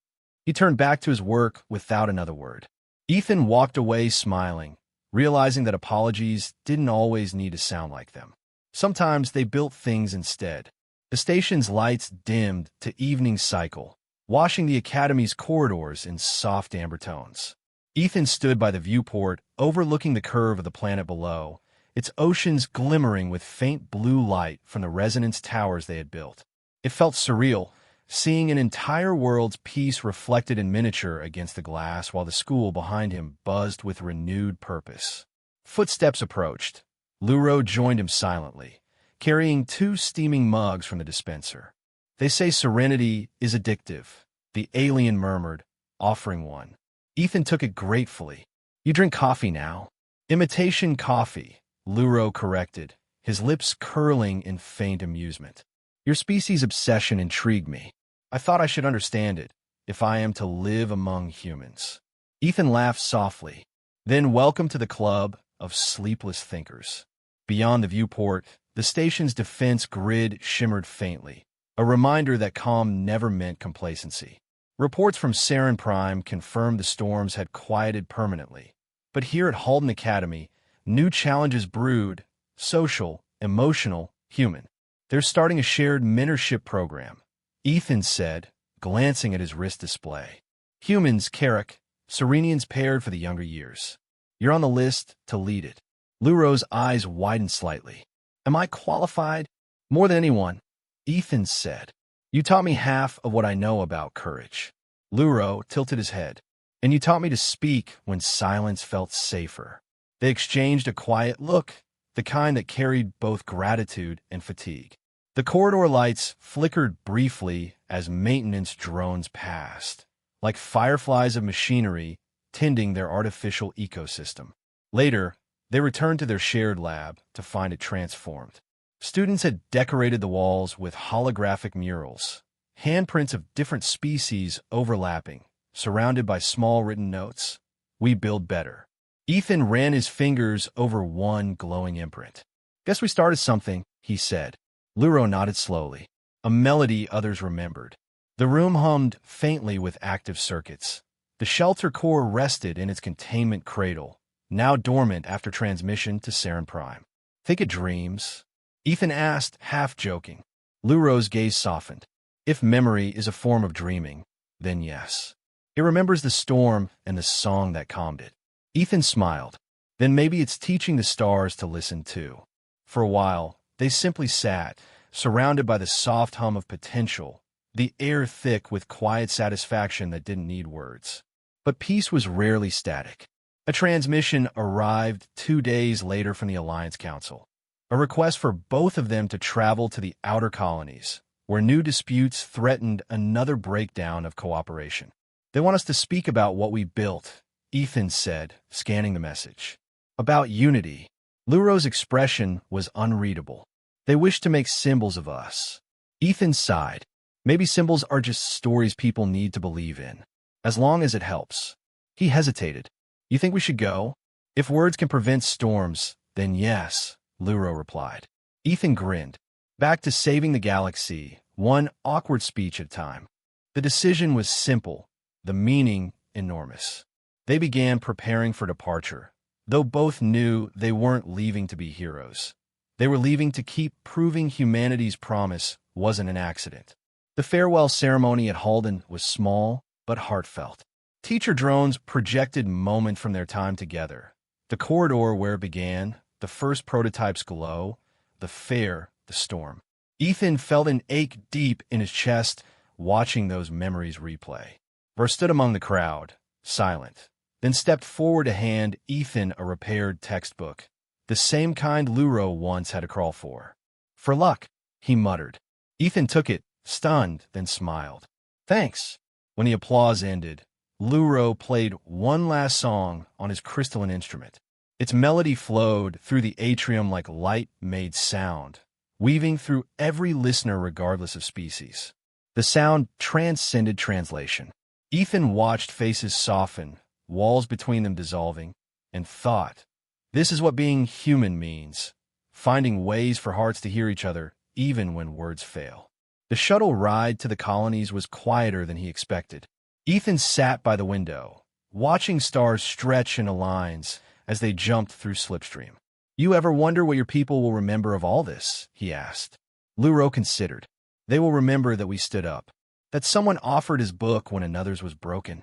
He turned back to his work without another word. Ethan walked away smiling, realizing that apologies didn't always need to sound like them. Sometimes they built things instead. The station's lights dimmed to evening cycle, washing the Academy's corridors in soft amber tones. Ethan stood by the viewport, overlooking the curve of the planet below, its oceans glimmering with faint blue light from the resonance towers they had built. It felt surreal, seeing an entire world's peace reflected in miniature against the glass while the school behind him buzzed with renewed purpose. Footsteps approached. Luro joined him silently, carrying 2 steaming mugs from the dispenser. "They say serenity is addictive," the alien murmured, offering one. Ethan took it gratefully. "You drink coffee now?" "Imitation coffee," Luro corrected, his lips curling in faint amusement. "Your species' obsession intrigued me. I thought I should understand it, if I am to live among humans." Ethan laughed softly. "Then welcome to the club of sleepless thinkers." Beyond the viewport, the station's defense grid shimmered faintly, a reminder that calm never meant complacency. Reports from Saren Prime confirmed the storms had quieted permanently. But here at Halden Academy, new challenges brewed: social, emotional, human. "They're starting a shared mentorship program," Ethan said, glancing at his wrist display. "Humans, Karruk, Serenians paired for the younger years. You're on the list to lead it." Luro's eyes widened slightly. "Am I qualified?" "More than anyone," Ethan said. "You taught me half of what I know about courage." Luro tilted his head. "And you taught me to speak when silence felt safer." They exchanged a quiet look, the kind that carried both gratitude and fatigue. The corridor lights flickered briefly as maintenance drones passed, like fireflies of machinery tending their artificial ecosystem. Later, they returned to their shared lab to find it transformed. Students had decorated the walls with holographic murals, handprints of different species overlapping, surrounded by small written notes. "We build better." Ethan ran his fingers over one glowing imprint. "Guess we started something," he said. Luro nodded slowly, a melody others remembered. The room hummed faintly with active circuits. The shelter core rested in its containment cradle, now dormant after transmission to Saren Prime. "Think it dreams?" Ethan asked, half joking. Luro's gaze softened. "If memory is a form of dreaming, then yes. It remembers the storm and the song that calmed it." Ethan smiled. "Then maybe it's teaching the stars to listen too." For a while, they simply sat, surrounded by the soft hum of potential, the air thick with quiet satisfaction that didn't need words. But peace was rarely static. A transmission arrived 2 days later from the Alliance Council, a request for both of them to travel to the outer colonies, where new disputes threatened another breakdown of cooperation. They want us to speak about what we built, Ethan said, scanning the message. About unity. Luro's expression was unreadable. They wish to make symbols of us. Ethan sighed. Maybe symbols are just stories people need to believe in, as long as it helps. He hesitated. You think we should go? If words can prevent storms, then yes, Luro replied. Ethan grinned. Back to saving the galaxy, one awkward speech at a time. The decision was simple, the meaning enormous. They began preparing for departure, though both knew they weren't leaving to be heroes. They were leaving to keep proving humanity's promise wasn't an accident. The farewell ceremony at Halden was small but heartfelt. Teacher drones projected moments from their time together. The corridor where it began, the first prototype's glow, the fair, the storm. Ethan felt an ache deep in his chest, watching those memories replay. Ver stood among the crowd, silent, then stepped forward to hand Ethan a repaired textbook, the same kind Luro once had to crawl for. For luck, he muttered. Ethan took it, stunned, then smiled. Thanks. When the applause ended, Luro played one last song on his crystalline instrument. Its melody flowed through the atrium like light made sound, weaving through every listener regardless of species. The sound transcended translation. Ethan watched faces soften, walls between them dissolving, and thought, this is what being human means, finding ways for hearts to hear each other even when words fail. The shuttle ride to the colonies was quieter than he expected. Ethan sat by the window, watching stars stretch into lines as they jumped through slipstream. You ever wonder what your people will remember of all this? He asked. Luro considered. They will remember that we stood up, that someone offered his book when another's was broken.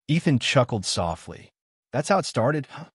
Ethan chuckled softly. That's how it started, huh?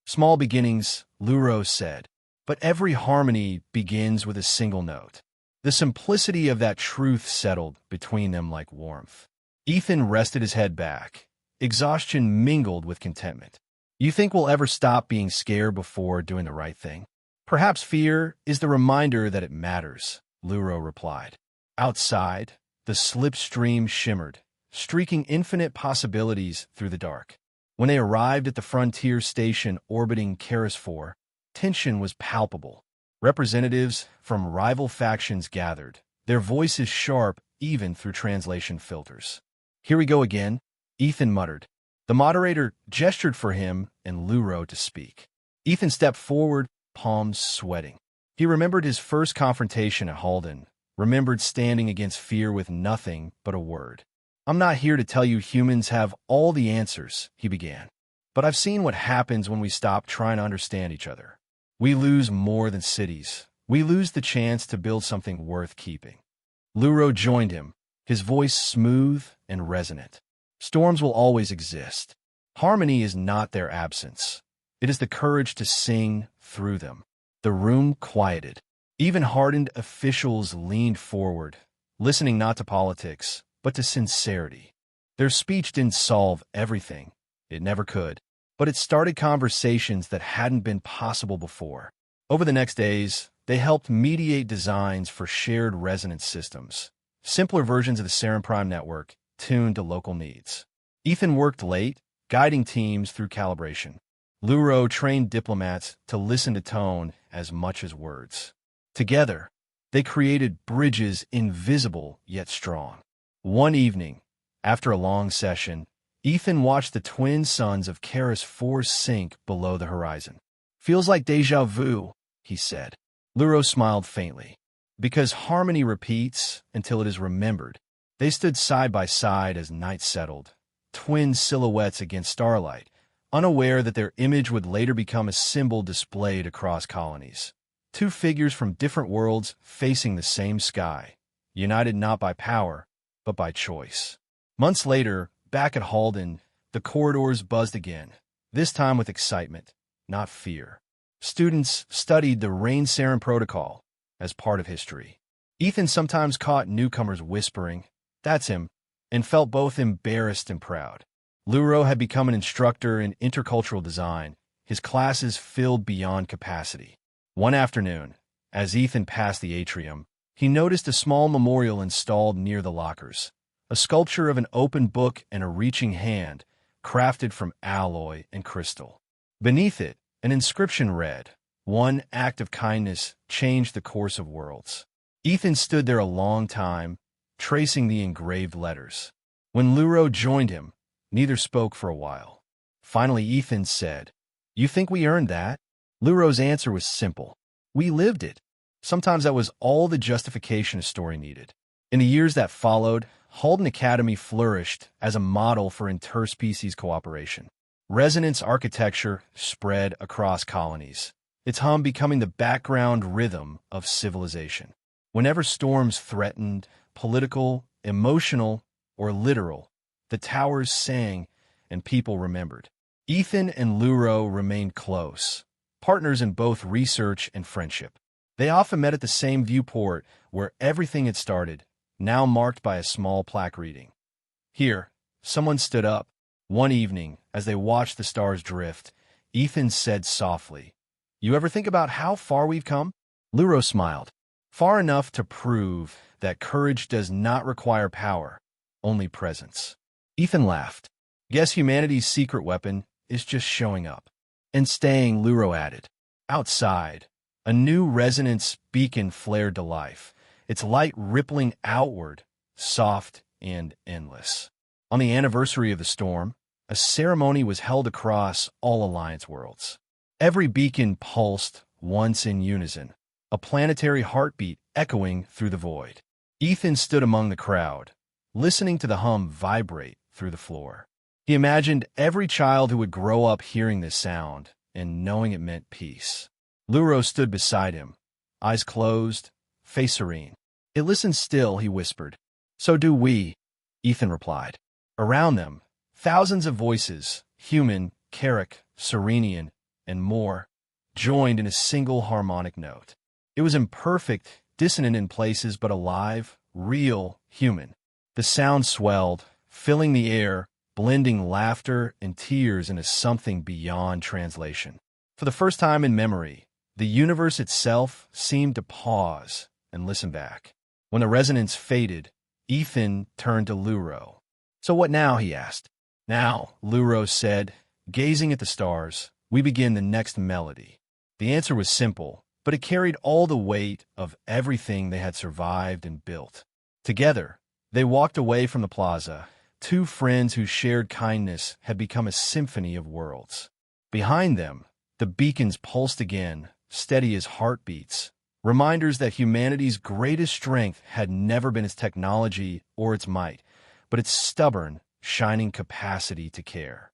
Small beginnings, Luro said, but every harmony begins with a single note. The simplicity of that truth settled between them like warmth. Ethan rested his head back. Exhaustion mingled with contentment. You think we'll ever stop being scared before doing the right thing? Perhaps fear is the reminder that it matters, Luro replied. Outside, the slipstream shimmered, streaking infinite possibilities through the dark. When they arrived at the frontier station orbiting Karruk 4, tension was palpable. Representatives from rival factions gathered, their voices sharp even through translation filters. Here we go again, Ethan muttered. The moderator gestured for him and Luro to speak. Ethan stepped forward, palms sweating. He remembered his first confrontation at Halden, remembered standing against fear with nothing but a word. I'm not here to tell you humans have all the answers, he began. But I've seen what happens when we stop trying to understand each other. We lose more than cities. We lose the chance to build something worth keeping. Luro joined him, his voice smooth and resonant. Storms will always exist. Harmony is not their absence. It is the courage to sing through them. The room quieted. Even hardened officials leaned forward, listening not to politics, but to sincerity. Their speech didn't solve everything. It never could. But it started conversations that hadn't been possible before. Over the next days, they helped mediate designs for shared resonance systems, simpler versions of the Sarin Prime network, tuned to local needs. Ethan worked late, guiding teams through calibration. Luro trained diplomats to listen to tone as much as words. Together, they created bridges invisible yet strong. One evening, after a long session, Ethan watched the twin suns of Karruk 4 sink below the horizon. Feels like déjà vu, he said. Luro smiled faintly. Because harmony repeats until it is remembered. They stood side by side as night settled, twin silhouettes against starlight, unaware that their image would later become a symbol displayed across colonies. Two figures from different worlds facing the same sky, united not by power, but by choice. Months later, back at Halden, the corridors buzzed again, this time with excitement, not fear. Students studied the Rain Sarin Protocol as part of history. Ethan sometimes caught newcomers whispering, "That's him," and felt both embarrassed and proud. Luro had become an instructor in intercultural design, his classes filled beyond capacity. One afternoon, as Ethan passed the atrium, he noticed a small memorial installed near the lockers, a sculpture of an open book and a reaching hand, crafted from alloy and crystal. Beneath it, an inscription read, "One act of kindness changed the course of worlds." Ethan stood there a long time, tracing the engraved letters. When Luro joined him, neither spoke for a while. Finally, Ethan said, "You think we earned that?" Luro's answer was simple. "We lived it." Sometimes that was all the justification a story needed. In the years that followed, Halden Academy flourished as a model for interspecies cooperation. Resonance architecture spread across colonies, its hum becoming the background rhythm of civilization. Whenever storms threatened, political, emotional, or literal, the towers sang and people remembered. Ethan and Luro remained close, partners in both research and friendship. They often met at the same viewport where everything had started, now marked by a small plaque reading. Here, someone stood up. One evening, as they watched the stars drift, Ethan said softly, "You ever think about how far we've come?" Luro smiled. "Far enough to prove that courage does not require power, only presence." Ethan laughed. "Guess humanity's secret weapon is just showing up." And staying, Luro added. Outside, a new resonance beacon flared to life, its light rippling outward, soft and endless. On the anniversary of the storm, a ceremony was held across all Alliance worlds. Every beacon pulsed once in unison, a planetary heartbeat echoing through the void. Ethan stood among the crowd, listening to the hum vibrate through the floor. He imagined every child who would grow up hearing this sound and knowing it meant peace. Luro stood beside him, eyes closed, face serene. "It listens still," he whispered. "So do we," Ethan replied. Around them, thousands of voices, human, Karruk, Serenian, and more, joined in a single harmonic note. It was imperfect, dissonant in places, but alive, real, human. The sound swelled, filling the air, blending laughter and tears into something beyond translation. For the first time in memory, the universe itself seemed to pause and listen back. When the resonance faded, Ethan turned to Luro. "So what now?" he asked. "Now," Luro said, gazing at the stars, "we begin the next melody." The answer was simple, but it carried all the weight of everything they had survived and built. Together, they walked away from the plaza, two friends whose shared kindness had become a symphony of worlds. Behind them, the beacons pulsed again, steady as heartbeats, reminders that humanity's greatest strength had never been its technology or its might, but its stubborn, shining capacity to care.